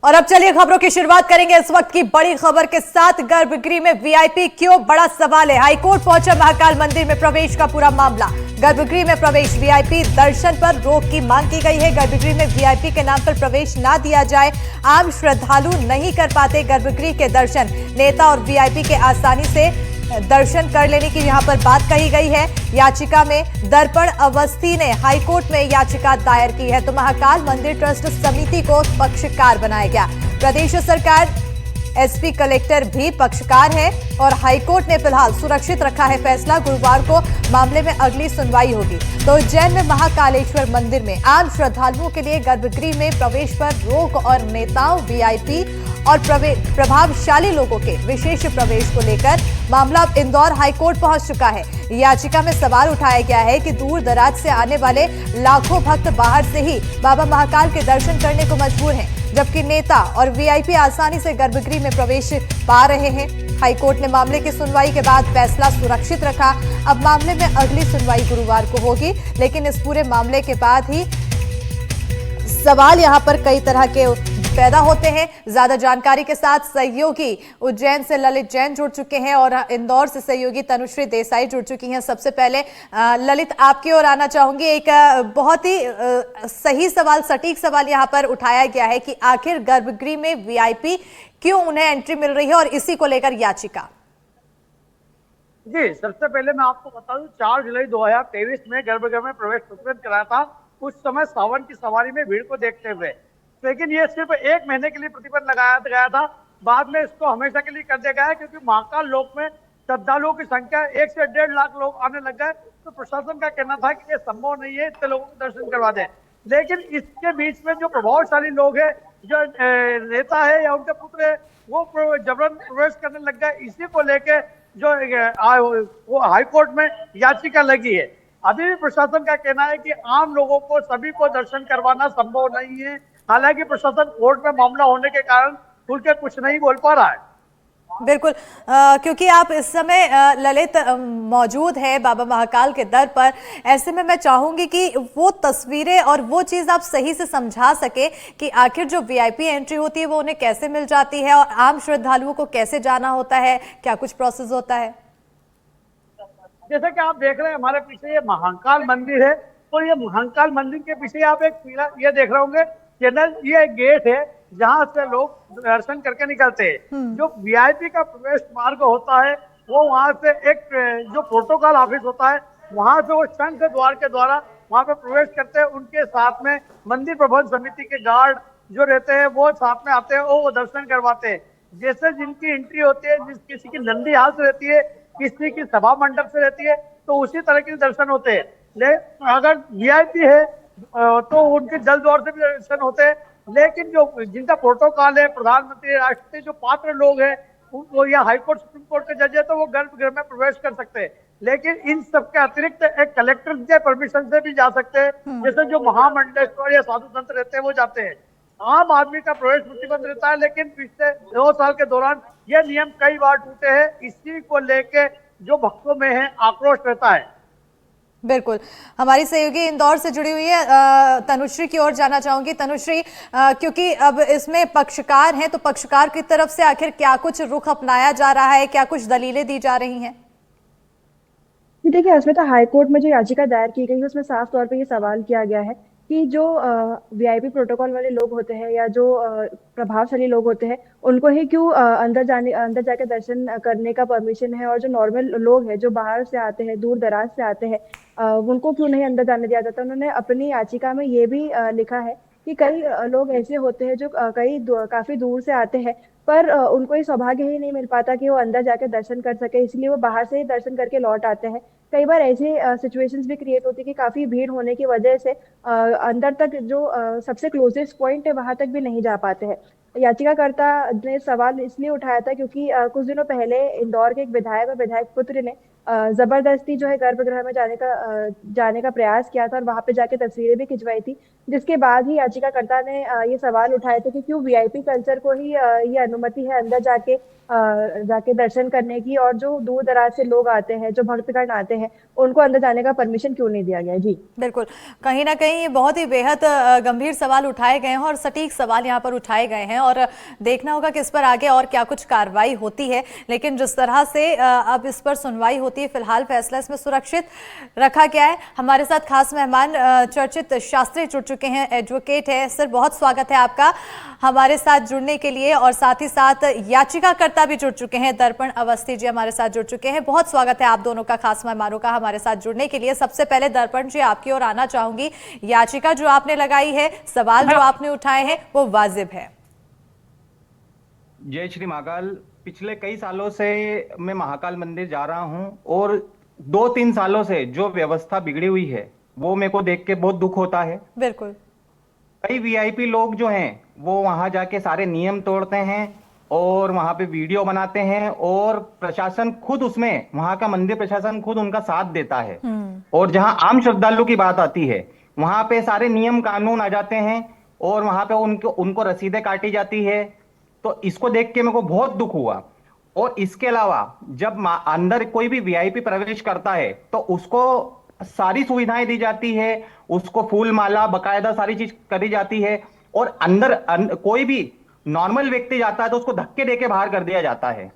और अब चलिए खबरों की शुरुआत करेंगे इस वक्त की बड़ी खबर के साथ। गर्भगृह में वीआईपी क्यों, बड़ा सवाल है। हाईकोर्ट पहुंचा महाकाल मंदिर में प्रवेश का पूरा मामला। गर्भगृह में प्रवेश, वीआईपी दर्शन पर रोक की मांग की गई है। गर्भगृह में वीआईपी के नाम पर प्रवेश ना दिया जाए। आम श्रद्धालु नहीं कर पाते गर्भगृह के दर्शन। नेता और वीआईपी के आसानी से दर्शन कर लेने की यहां पर बात कही गई है। याचिका में दर्पण अवस्थी ने हाईकोर्ट में याचिका दायर की है, तो महाकाल मंदिर ट्रस्ट समिति को पक्षकार बनाया गया। प्रदेश सरकार, एसपी, कलेक्टर भी पक्षकार है और हाईकोर्ट ने फिलहाल सुरक्षित रखा है फैसला। गुरुवार को मामले में अगली सुनवाई होगी। तो उज्जैन में महाकालेश्वर मंदिर में आम श्रद्धालुओं के लिए गर्भगृह में प्रवेश पर रोक और नेताओं, वीआईपी और प्रभावशाली लोगों के विशेष प्रवेश को लेकर मामला अब इंदौर हाईकोर्ट पहुंच चुका है। याचिका में सवाल उठाया गया है कि दूर दराज से आने वाले लाखों भक्त बाहर से ही बाबा महाकाल के दर्शन करने को मजबूर हैं, जबकि नेता और वीआईपी आसानी से गर्भगृह में प्रवेश पा रहे हैं। हाईकोर्ट ने मामले की सुनवाई के बाद फैसला सुरक्षित रखा। अब मामले में अगली सुनवाई गुरुवार को होगी, लेकिन इस पूरे मामले के बाद ही सवाल यहां पर कई तरह के पैदा होते हैं। ज्यादा जानकारी के साथ सहयोगी उज्जैन से ललित जैन जुड़ चुके हैं और इंदौर से सहयोगी तनुश्री देसाई जुड़ चुकी हैं। सबसे पहले ललित, आपकी ओर आना चाहूंगी। एक बहुत ही सही सवाल, सटीक सवाल यहां पर उठाया गया है कि आखिर गर्भगृह में वीआईपी क्यों उन्हें एंट्री मिल रही है, और इसी को लेकर याचिका। जी, सबसे पहले मैं आपको बता दूं, 4 जुलाई 2023 में गर्भगृह में प्रवेश प्रतिबंध कराया था। उस समय सावन की सवारी में भीड़ को देखते हुए, लेकिन ये सिर्फ 1 महीने के लिए प्रतिबंध लगाया गया था। बाद में इसको हमेशा के लिए कर दिया गया है, क्योंकि महाकाल लोक में श्रद्धालुओं की संख्या 1 से 1.5 लाख लोग आने लग गए। तो प्रशासन का कहना था कि ये संभव नहीं है इतने लोगों को दर्शन करवा दें। लेकिन इसके बीच में जो प्रभावशाली लोग हैं, जो नेता है या उनके पुत्र है, वो जबरन प्रवेश करने लग गए। इसी को लेके जो वो हाईकोर्ट में याचिका लगी है। अभी भी प्रशासन का कहना है कि आम लोगों को, सभी को दर्शन करवाना संभव नहीं है। हालांकि प्रशासन कोर्ट में मामला होने के कारण खुल के कुछ नहीं बोल पा रहा है। बिल्कुल, क्योंकि आप इस समय ललित मौजूद है बाबा महाकाल के दर पर, ऐसे में मैं चाहूंगी कि वो तस्वीरें और वो चीज आप सही से समझा सके कि आखिर जो वीआईपी एंट्री होती है वो उन्हें कैसे मिल जाती है और आम श्रद्धालुओं को कैसे जाना होता है, क्या कुछ प्रोसेस होता है। जैसे कि आप देख रहे हैं हमारे पीछे ये महाकाल मंदिर है, और ये महाकाल मंदिर के पीछे आप एक पीला ये देख रहे होंगे चैनल, ये एक गेट है जहां से लोग दर्शन करके निकलते हैं। जो वीआईपी का प्रवेश मार्ग होता है, वो वहां से एक जो प्रोटोकॉल ऑफिस होता है, वहां से वो शंख द्वार के द्वारा वहां पे प्रवेश करते हैं। उनके साथ में मंदिर प्रबंध समिति के गार्ड जो रहते हैं वो साथ में आते हैं, वो दर्शन करवाते हैं। जैसे जिनकी एंट्री होती है, किसी की नंदी हाल से रहती है, किसी की सभा मंडप से रहती है, तो उसी तरह के दर्शन होते हैं। लेकिन अगर वीआईपी है तो उनके जल द्वार से भी दर्शन होते हैं। लेकिन जो जिनका प्रोटोकॉल है, प्रधानमंत्री, राष्ट्रपति, जो पात्र लोग हैं, वो या हाईकोर्ट, सुप्रीम कोर्ट के जज है, तो वो गर्भगृह में प्रवेश कर सकते हैं। लेकिन इन सब के अतिरिक्त एक कलेक्टर के परमिशन से भी जा सकते हैं। जैसे जो महामंडलेश्वर या साधु संत रहते हैं वो जाते हैं। आम आदमी का प्रवेश प्रतिबंध रहता है, लेकिन पिछले 2 साल के दौरान ये नियम कई बार टूटे हैं। इसी को लेके जो भक्तों में है आक्रोश रहता है। बिल्कुल, हमारी सहयोगी इंदौर से जुड़ी हुई है तनुश्री की ओर जाना चाहूंगी। तनुश्री, क्योंकि अब इसमें पक्षकार हैं, तो पक्षकार की तरफ से आखिर क्या कुछ रुख अपनाया जा रहा है, क्या कुछ दलीलें दी जा रही हैं? देखिए, इसमें तो हाईकोर्ट में जो याचिका दायर की गई है उसमें साफ तौर पे ये सवाल किया गया है कि जो वीआईपी प्रोटोकॉल वाले लोग होते हैं या जो प्रभावशाली लोग होते हैं, उनको ही क्यों अंदर जाके दर्शन करने का परमिशन है, और जो नॉर्मल लोग हैं जो बाहर से आते हैं, दूर दराज से आते हैं, उनको क्यों नहीं अंदर जाने दिया जाता। उन्होंने अपनी याचिका में ये भी लिखा है कि कई लोग ऐसे होते हैं जो काफी दूर से आते हैं, पर उनको ये सौभाग्य ही नहीं मिल पाता कि वो अंदर जाके दर्शन कर सके, इसलिए वो बाहर से ही दर्शन करके लौट आते हैं। कई बार ऐसे सिचुएशंस भी क्रिएट होती है कि काफी भीड़ होने की वजह से अंदर तक जो सबसे क्लोजेस्ट पॉइंट है वहां तक भी नहीं जा पाते हैं। याचिकाकर्ता ने सवाल इसलिए उठाया था क्योंकि कुछ दिनों पहले इंदौर के एक विधायक और विधायक पुत्र ने जबरदस्ती जो है गर्भगृह में जाने का प्रयास किया था और वहां पे जाके तस्वीरें भी खिंचवाई थी। जिसके बाद ही याचिकाकर्ता ने ये सवाल उठाए थे कि क्यों वीआईपी कल्चर को ही ये अनुमति है अंदर जाके दर्शन करने की, और जो दूर दराज से लोग आते हैं, जो भक्तगण आते हैं, उनको अंदर जाने का परमिशन क्यों नहीं दिया गया। जी बिल्कुल, कहीं ना कहीं ये बहुत ही बेहद गंभीर सवाल उठाए गए हैं और सटीक सवाल यहाँ पर उठाए गए हैं, और देखना होगा कि इस पर आगे और क्या कुछ कार्रवाई होती है। लेकिन जिस तरह से अब इस पर सुनवाई होती है, फिलहाल फैसला इसमें सुरक्षित रखा गया है। हमारे साथ खास मेहमान चर्चित शास्त्री जुड़ चुके हैं, एडवोकेट है। सर, बहुत स्वागत है आपका हमारे साथ जुड़ने के लिए, और साथ ही साथ याचिकाकर्ता भी जुड़ चुके हैं, दर्पण अवस्थी जी हमारे साथ जुड़ चुके हैं। बहुत स्वागत है आप दोनों का, खास मेहमानों का हमारे साथ जुड़ने के लिए। सबसे पहले दर्पण जी आपकी ओर आना चाहूंगी। याचिका जो आपने लगाई है, सवाल जो आपने उठाए हैं, वो वाजिब है। जय श्री महाकाल। पिछले कई सालों से मैं महाकाल मंदिर जा रहा हूं, और 2-3 सालों से जो व्यवस्था बिगड़ी हुई है वो मेरे को देख के बहुत दुख होता है। बिल्कुल। कई वीआईपी लोग जो हैं वो वहां जाके सारे नियम तोड़ते हैं और वहां पे वीडियो बनाते हैं, और प्रशासन खुद उसमें, वहां का मंदिर प्रशासन खुद उनका साथ देता है। और जहां आम श्रद्धालु की बात आती है, वहां पे सारे नियम कानून आ जाते हैं और वहां पे उनको रसीदें काटी जाती है। तो इसको देख के मेरे को बहुत दुख हुआ। और इसके अलावा जब अंदर कोई भी वीआईपी प्रवेश करता है तो उसको सारी सुविधाएं दी जाती है, उसको फूल माला बकायदा सारी चीज करी जाती है, और अंदर कोई भी नॉर्मल व्यक्ति जाता है तो उसको धक्के देके बाहर कर दिया जाता है।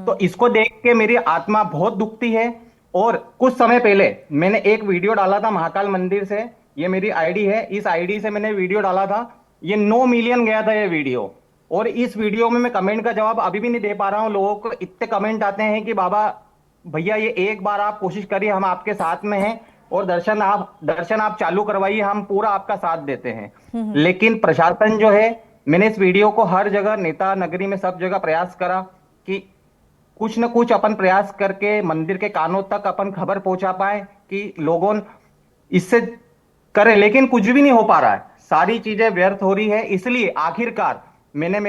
तो इसको देख के मेरी आत्मा बहुत दुखती है। और कुछ समय पहले मैंने एक वीडियो डाला था महाकाल मंदिर से, ये मेरी आईडी है, इस आईडी से मैंने वीडियो डाला था, ये 9 मिलियन गया था ये वीडियो। और इस वीडियो में मैं कमेंट का जवाब अभी भी नहीं दे पा रहा हूं। लोगों को इतने कमेंट आते हैं कि बाबा भैया ये एक बार आप कोशिश करिए, हम आपके साथ में हैं, और दर्शन आप चालू करवाइए, हम पूरा आपका साथ देते हैं। लेकिन प्रशासन जो है, मैंने इस वीडियो को हर जगह, नेता नगरी में सब जगह प्रयास करा कि कुछ न कुछ अपन प्रयास करके मंदिर के कानों तक अपन खबर पहुंचा पाए कि लोगों इससे करें, लेकिन कुछ भी नहीं हो पा रहा है, सारी चीजें व्यर्थ हो रही है। इसलिए आखिरकार मैंने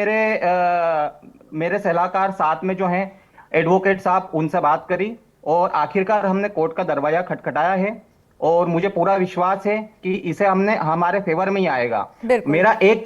मेरे सलाहकार साथ में जो हैं एडवोकेट साहब, उनसे बात करी, और आखिरकार हमने कोर्ट का दरवाजा खटखटाया है, और मुझे पूरा विश्वास है कि इसे हमारे फेवर में ही आएगा। मेरा एक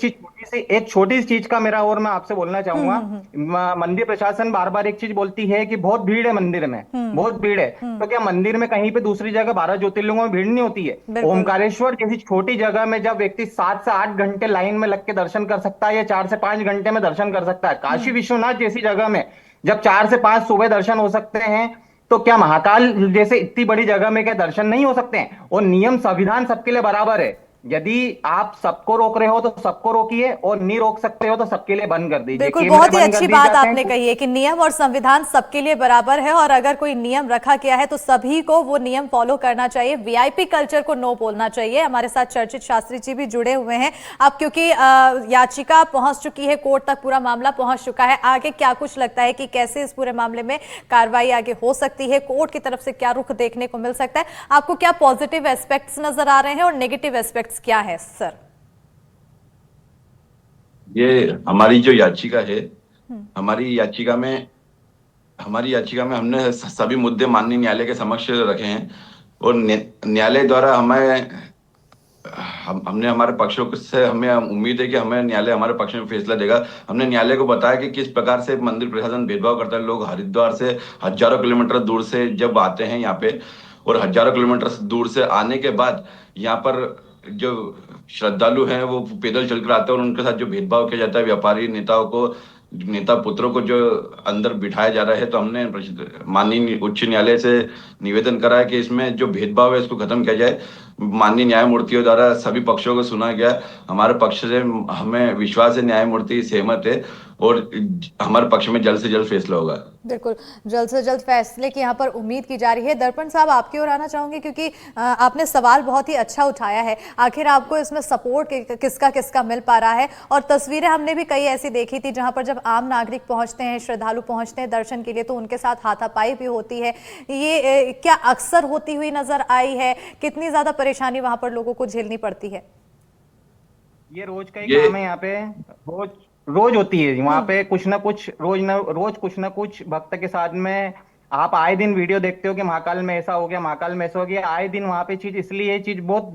छोटी सी चीज का मेरा, और मैं आपसे बोलना चाहूंगा, मंदिर प्रशासन बार बार एक चीज बोलती है कि बहुत भीड़ है मंदिर में, बहुत भीड़ है। तो क्या मंदिर में कहीं पे दूसरी जगह 12 ज्योतिर्लिंगों में भीड़ नहीं होती है? ओमकारेश्वर जैसी छोटी जगह में जब व्यक्ति 7 से 8 घंटे लाइन में लग के दर्शन कर सकता है, या 4 से 5 घंटे में दर्शन कर सकता है, काशी विश्वनाथ जैसी जगह में जब 4 से 5 सुबह दर्शन हो सकते हैं, तो क्या महाकाल जैसे इतनी बड़ी जगह में क्या दर्शन नहीं हो सकते हैं? और नियम संविधान सबके लिए बराबर है। यदि आप सबको रोक रहे हो तो सबको रोकिए, और नहीं रोक सकते हो तो सबके लिए बंद कर दीजिए। बिल्कुल, बहुत ही अच्छी बात आपने कही है कि नियम और संविधान सबके लिए बराबर है, और अगर कोई नियम रखा गया है तो सभी को वो नियम फॉलो करना चाहिए। वीआईपी कल्चर को नो बोलना चाहिए। हमारे साथ चर्चित शास्त्री जी भी जुड़े हुए हैं। अब क्योंकि याचिका पहुंच चुकी है, कोर्ट तक पूरा मामला पहुंच चुका है, आगे क्या कुछ लगता है कि कैसे इस पूरे मामले में कार्रवाई आगे हो सकती है, कोर्ट की तरफ से क्या रुख देखने को मिल सकता है? आपको क्या पॉजिटिव एस्पेक्ट्स नजर आ रहे हैं और नेगेटिव एस्पेक्ट्स क्या है सर? ये हमारी जो याचिका है, हमारी याचिका में हमने सभी मुद्दे माननीय न्यायालय के समक्ष रखे हैं, और न्यायालय द्वारा हमने हमारे पक्षों से हमें उम्मीद है कि हमें न्यायालय हमारे पक्ष में फैसला देगा। हमने न्यायालय को बताया कि किस प्रकार से मंदिर प्रशासन भेदभाव करता है। लोग हरिद्वार से हजारों किलोमीटर दूर से जब आते हैं यहाँ पे, और हजारों किलोमीटर दूर से आने के बाद यहाँ पर जो श्रद्धालु हैं वो पैदल चलकर आते हैं, और उनके साथ जो भेदभाव किया जाता है, व्यापारी नेता पुत्रों को जो अंदर बिठाया जा रहा है। तो हमने माननीय उच्च न्यायालय से निवेदन करा है कि इसमें जो भेदभाव है इसको खत्म किया जाए। माननीय न्यायमूर्तियों द्वारा सभी पक्षों को सुना गया। हमारे पक्ष से हमें विश्वास है, न्यायमूर्ति सहमत है, और हमारे पक्ष में जल्द से जल्द फैसला होगा। बिल्कुल, जल्द से जल्द फैसले की यहाँ पर उम्मीद की जा रही है। दर्पण साहब, आपकी ओर आना चाहूंगी, क्योंकि आपने सवाल बहुत ही अच्छा उठाया है। आखिर आपको इसमें सपोर्ट किसका किसका मिल पा रहा है? और तस्वीरें हमने भी कई ऐसी देखी थी जहां पर जब आम नागरिक पहुंचते हैं, श्रद्धालु पहुंचते हैं दर्शन के लिए, तो उनके साथ हाथापाई भी होती है। ये क्या अक्सर होती हुई नजर आई है? कितनी ज्यादा परेशानी वहां पर लोगों को झेलनी पड़ती है? ये रोज का ही काम है, यहाँ पे रोज होती है वहां पे, कुछ ना कुछ रोज कुछ ना कुछ भक्त के साथ में आप आए दिन वीडियो देखते हो कि महाकाल में ऐसा हो गया, महाकाल में ऐसा हो गया, आए दिन वहां पे चीज, इसलिए ये चीज बहुत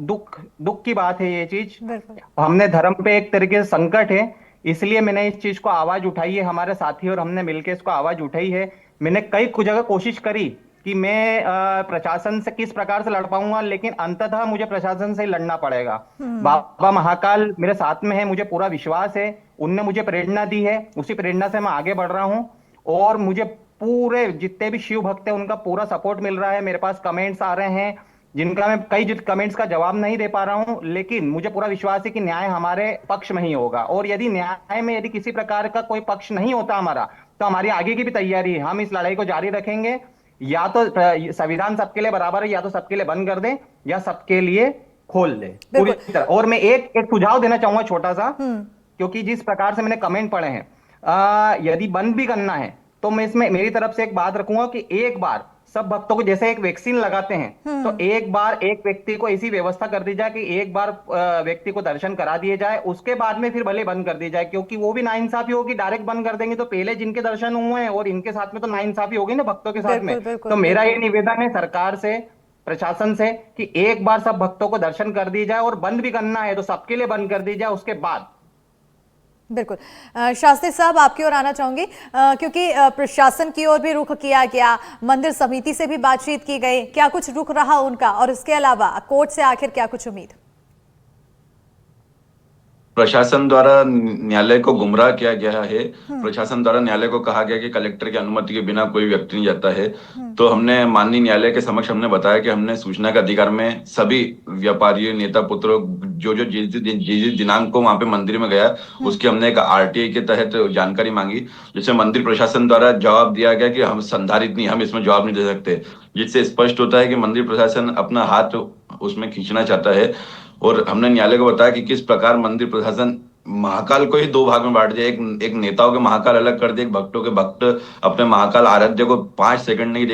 दुख की बात है ये चीज। बिल्कुल। हमने धर्म पे एक तरीके से संकट है, इसलिए मैंने इस चीज को आवाज उठाई है, हमारे साथी और हमने मिलकर इसको आवाज उठाई है। मैंने कई कुछ जगह कोशिश करी कि मैं प्रशासन से किस प्रकार से लड़ पाऊंगा, लेकिन अंततः मुझे प्रशासन से ही लड़ना पड़ेगा। बाबा महाकाल मेरे साथ में है, मुझे पूरा विश्वास है, उनने मुझे प्रेरणा दी है, उसी प्रेरणा से मैं आगे बढ़ रहा हूं। और मुझे पूरे जितने भी शिव भक्त हैं उनका पूरा सपोर्ट मिल रहा है। मेरे पास कमेंट्स आ रहे हैं जिनका मैं कई कमेंट्स का जवाब नहीं दे पा रहा हूं, लेकिन मुझे पूरा विश्वास है कि न्याय हमारे पक्ष में ही होगा। और यदि न्याय में यदि किसी प्रकार का कोई पक्ष नहीं होता हमारा, तो हमारी आगे की भी तैयारी है, हम इस लड़ाई को जारी रखेंगे। या तो संविधान सबके लिए बराबर है, या तो सबके लिए बंद कर दे, या सबके लिए खोल दे पूरी तरह। और मैं एक सुझाव देना चाहूंगा छोटा सा, क्योंकि जिस प्रकार से मैंने कमेंट पढ़े हैं, यदि बंद भी करना है तो मैं इसमें मेरी तरफ से एक बात रखूंगा कि एक बार सब भक्तों को, जैसे एक वैक्सीन लगाते हैं, तो एक बार एक व्यक्ति को ऐसी व्यवस्था कर दी जाए कि एक बार व्यक्ति को दर्शन करा दिए जाए, उसके बाद में फिर भले बंद कर दी जाए। क्योंकि वो भी नाइंसाफी होगी, डायरेक्ट बंद कर देंगे तो पहले जिनके दर्शन हुए हैं और इनके साथ में तो नाइंसाफी होगी ना भक्तों के साथ में। तो मेरा ये निवेदन है सरकार से, प्रशासन से, कि एक बार सब भक्तों को दर्शन कर दी जाए, और बंद भी करना है तो सबके लिए बंद कर दी जाए उसके बाद। बिल्कुल। शास्त्री साहब, आपकी ओर आना चाहूंगी, क्योंकि प्रशासन की ओर भी रुख किया गया, मंदिर समिति से भी बातचीत की गई, क्या कुछ रुख रहा उनका, और इसके अलावा कोर्ट से आखिर क्या कुछ उम्मीद? प्रशासन द्वारा न्यायालय को गुमराह किया गया है। प्रशासन द्वारा न्यायालय को कहा गया कि कलेक्टर की अनुमति के बिना कोई व्यक्ति नहीं जाता है। तो हमने माननीय न्यायालय के समक्ष हमने बताया कि हमने सूचना के अधिकार में सभी व्यापारियों, नेता पुत्रों, जो जिस दिनांक को वहां पे मंदिर में गया, उसकी हमने एक आरटीआई के तहत जानकारी मांगी, जिससे मंदिर प्रशासन द्वारा जवाब दिया गया कि हम संधारित नहीं, हम इसमें जवाब नहीं दे सकते। जिससे स्पष्ट होता है कि मंदिर प्रशासन अपना हाथ उसमें खींचना चाहता है। और हमने न्यायालय को बताया कि किस प्रकार मंदिर प्रशासन महाकाल को ही दो भाग में बांट दिया, एक नेताओं के महाकाल अलग कर दिया, एक भक्तों के भक्त अपने महाकाल आराध्य को 5 सेकंड नहीं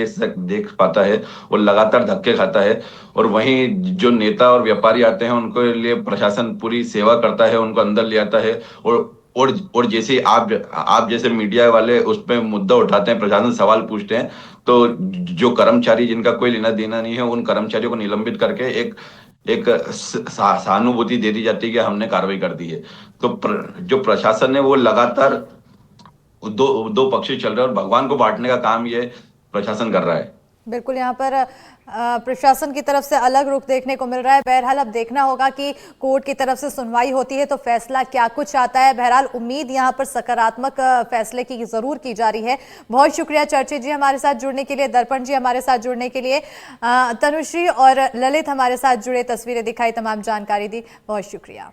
देख पाता है और लगातार धक्के खाता है। और वहीं जो नेता और व्यापारी आते हैं उनको लिए प्रशासन पूरी सेवा करता है, उनको अंदर ले आता है। और जैसे आप जैसे मीडिया वाले उस पर मुद्दा उठाते हैं, प्रशासन सवाल पूछते हैं, तो जो कर्मचारी जिनका कोई लेना देना नहीं है, उन कर्मचारियों को निलंबित करके एक सहानुभूति दे दी जाती है कि हमने कार्रवाई कर दी है। तो जो प्रशासन है वो लगातार दो पक्षी चल रहे हैं, और भगवान को बांटने का काम ये प्रशासन कर रहा है। बिल्कुल, यहाँ पर प्रशासन की तरफ से अलग रुख देखने को मिल रहा है। बहरहाल अब देखना होगा कि कोर्ट की तरफ से सुनवाई होती है तो फैसला क्या कुछ आता है। बहरहाल उम्मीद यहाँ पर सकारात्मक फैसले की जरूर की जा रही है। बहुत शुक्रिया चर्चित जी हमारे साथ जुड़ने के लिए, दर्पण जी हमारे साथ जुड़ने के लिए, तनुश्री और ललित हमारे साथ जुड़े, तस्वीरें दिखाई, तमाम जानकारी दी, बहुत शुक्रिया।